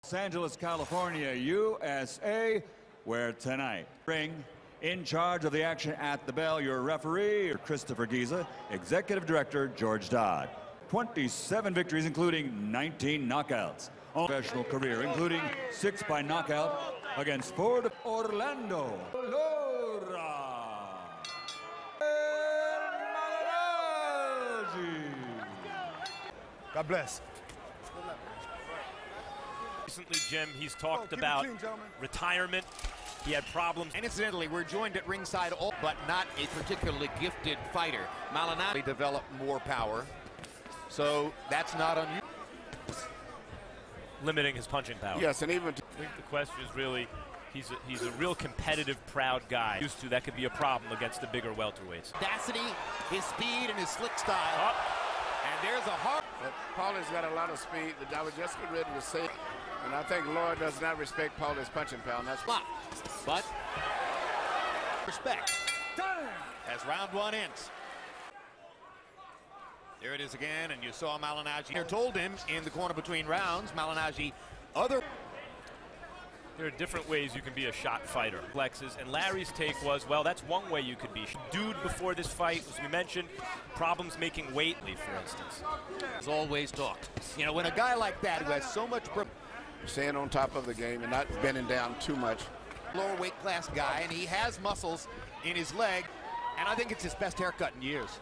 Los Angeles, California, USA, where tonight, ring in charge of the action at the bell, your referee, Christopher Giza, executive director, George Dodd. 27 victories, including 19 knockouts. Professional career, including 6 by knockout against Ford Orlando. Lora. God bless. Recently, Jim, he's talked about retirement. He had problems. And incidentally, we're joined at ringside, but not a particularly gifted fighter. Malgnaggi developed more power, so that's not unusual. Limiting his punching power. Yes, and even I think the question is really, he's a real competitive, proud guy. Used to that could be a problem against the bigger welterweights. Audacity, his speed, and his slick style. And there's a hard. Paulie's got a lot of speed. I was just getting ready to say, and I think Lora does not respect Paulie's punching power. And that's but respect as round one ends. There it is again, and you saw Malgnaggi. Here told him in the corner between rounds, Malgnaggi, There are different ways you can be a shot fighter. Flexes, and Larry's take was, well, that's one way you could be. Dude, before this fight, as we mentioned, problems making weight, for instance. He's always talked. You know, when a guy like that who has so much staying on top of the game and not bending down too much. Lower weight class guy, and he has muscles in his leg, and I think it's his best haircut in years.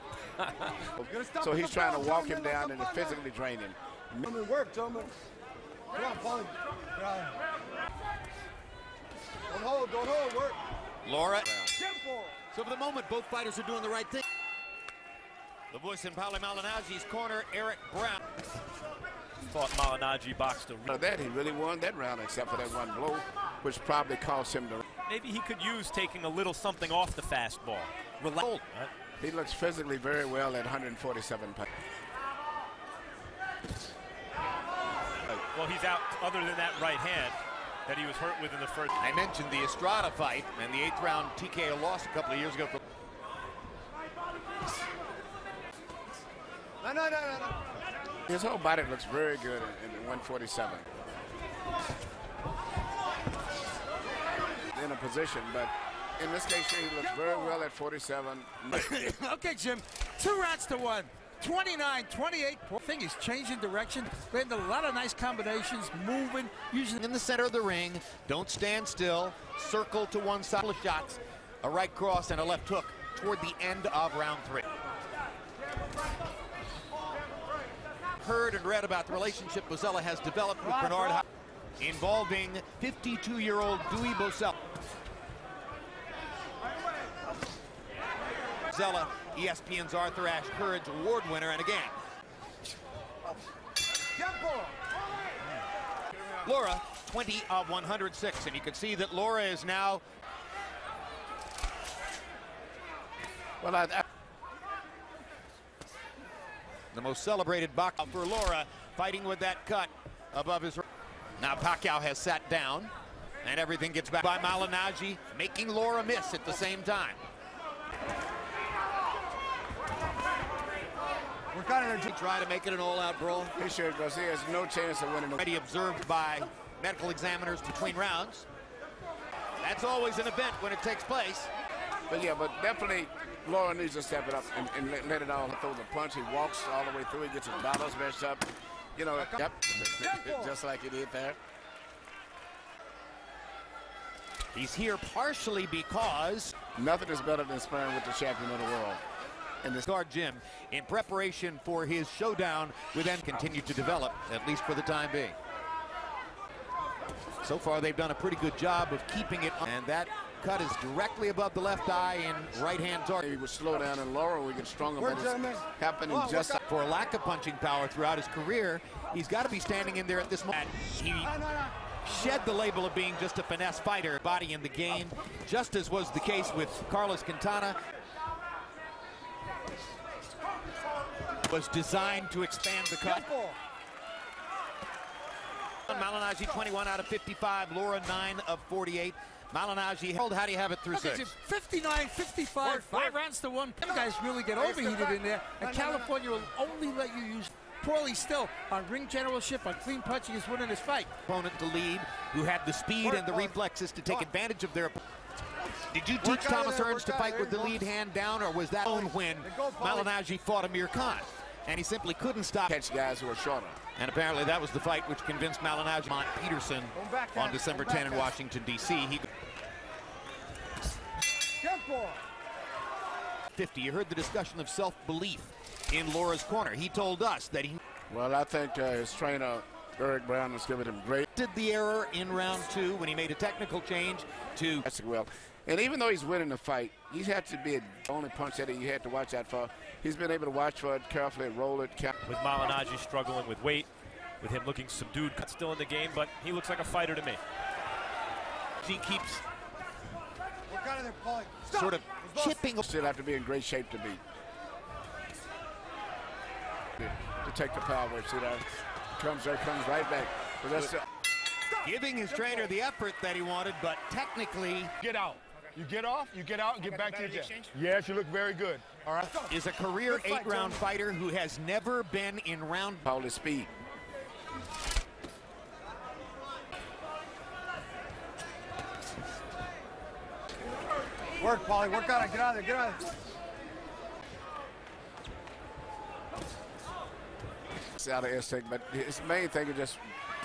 So he's trying to walk him down and physically drain him. Gentlemen, work, gentlemen. Come on, Paulie. Don't hold, work. Lora. So for the moment, both fighters are doing the right thing. The voice in Paulie Malgnaggi's corner, Eric Brown. Thought Malgnaggi boxed a that he really won that round, except for that one blow, which probably cost him the. Maybe he could use taking a little something off the fastball. Relax. He looks physically very well at 147 pounds. Well, he's out other than that right hand that he was hurt with in the first. I mentioned the Estrada fight and the 8th round TKO loss a couple of years ago. No. His whole body looks very good in 147. In a position, but in this case here, he looks very well at 47. Okay, Jim, 2 rounds to 1. 29-28. Thing is changing direction. We had a lot of nice combinations, moving, using in the center of the ring. Don't stand still. Circle to one side. Shots, a right cross and a left hook toward the end of round 3. Heard and read about the relationship Bozella has developed with Bernard involving 52-year-old Dewey Bozella. Bozella, ESPN's Arthur Ashe Courage Award winner, and again. Lora, 20 of 106, and you can see that Lora is now. Well, the most celebrated boxer for Lora, fighting with that cut above his. Now Pacquiao has sat down, and everything gets back by Malgnaggi, making Lora miss at the same time. We're kind of Try to make it an all-out brawl. he should, because he has no chance of winning. Already observed by medical examiners between rounds. That's always an event when it takes place. But yeah, but definitely Lora needs to step it up and let it all throw the punch. He walks all the way through. He gets his balance messed up. You know, yep, just like he did there. He's here partially because Nothing is better than sparring with the champion of the world. and the guard Jim in preparation for his showdown with then continue to develop, at least for the time being. So far they've done a pretty good job of keeping it, and that cut is directly above the left eye in right hand target. He would slow down and Lora would get stronger, but it's happening just for a lack of punching power throughout his career. He's got to be standing in there at this moment. He shed the label of being just a finesse fighter, body in the game, just as was the case with Carlos Quintana. Was designed to expand the cut. Malgnaggi 21 out of 55, Lora 9 of 48. Malgnaggi, how do you have it through 6? 59, 55, 5 rounds to 1. You guys really get overheated in there, and California will only let you use. Paulie still on ring generalship, on clean punching, is winning this fight. Opponent to lead, who had the speed and the reflexes to take advantage of their. Did you teach Thomas Hearns to fight with the lead hand down, or was that when Malgnaggi fought Amir Khan? And he simply couldn't stop. Catch guys who are shorter. And apparently that was the fight which convinced Malgnaggi. Mont Peterson on December 10 in Washington, D.C. He 50. You heard the discussion of self-belief in Lora's corner. He told us that he. Well, I think his trainer, Eric Brown, has given him great. Did the error in round 2 when he made a technical change to. That's well. And even though he's winning the fight, he's had to be the only punch that he had to watch out for. He's been able to watch for it carefully, roll it. With Malgnaggi struggling with weight, with him looking subdued, still in the game, but he looks like a fighter to me. He keeps Work out of there, Paulie. sort of chipping. Still have to be in great shape to beat. To take the power away. See that? Comes right back. But that's Giving his trainer the effort that he wanted, but technically. Get out. You get off, you get out, and get back to your jet. Yes, you look very good. All right. Is a career 8-round fighter who has never been in round. Paulie's speed. Work, Paulie. Work out. Get out of there. Get out of there. It's out of instinct, but his main thing is just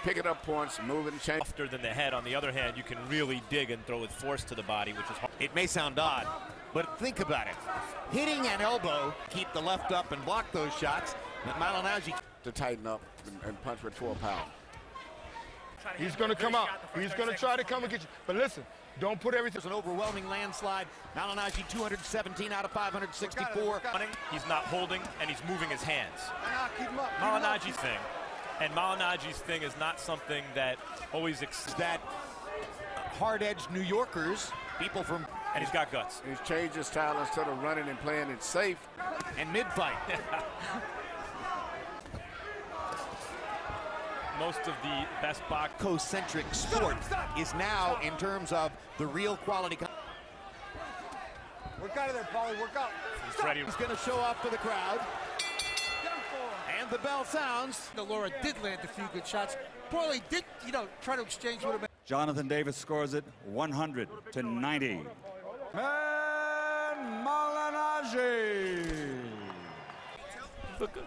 picking up points, moving, changing. Softer than the head. On the other hand, you can really dig and throw with force to the body, which is hard. It may sound odd, but think about it. Hitting an elbow, keep the left up and block those shots. Malgnaggi to tighten up and punch with 4 power. He's going to come out. He's going to try to come and get you. But listen, don't put everything. There's an overwhelming landslide. Malgnaggi 217 out of 564. He's not holding, and he's moving his hands. Keep him up. Malgnaggi's thing. And Malgnaggi's thing is not something that always that hard-edged New Yorkers, people from. And he's got guts. He's changed his style instead of running and playing it safe. And mid-fight. Most of the best box. Co-centric sport is now in terms of the real quality. Work out of there, Paulie. Work out. He's ready. He's going to show off for the crowd. And the bell sounds. Lora did land a few good shots. Paulie did, try to exchange with him. Jonathan Davis scores it 100-90. And Malgnaggi. Look good.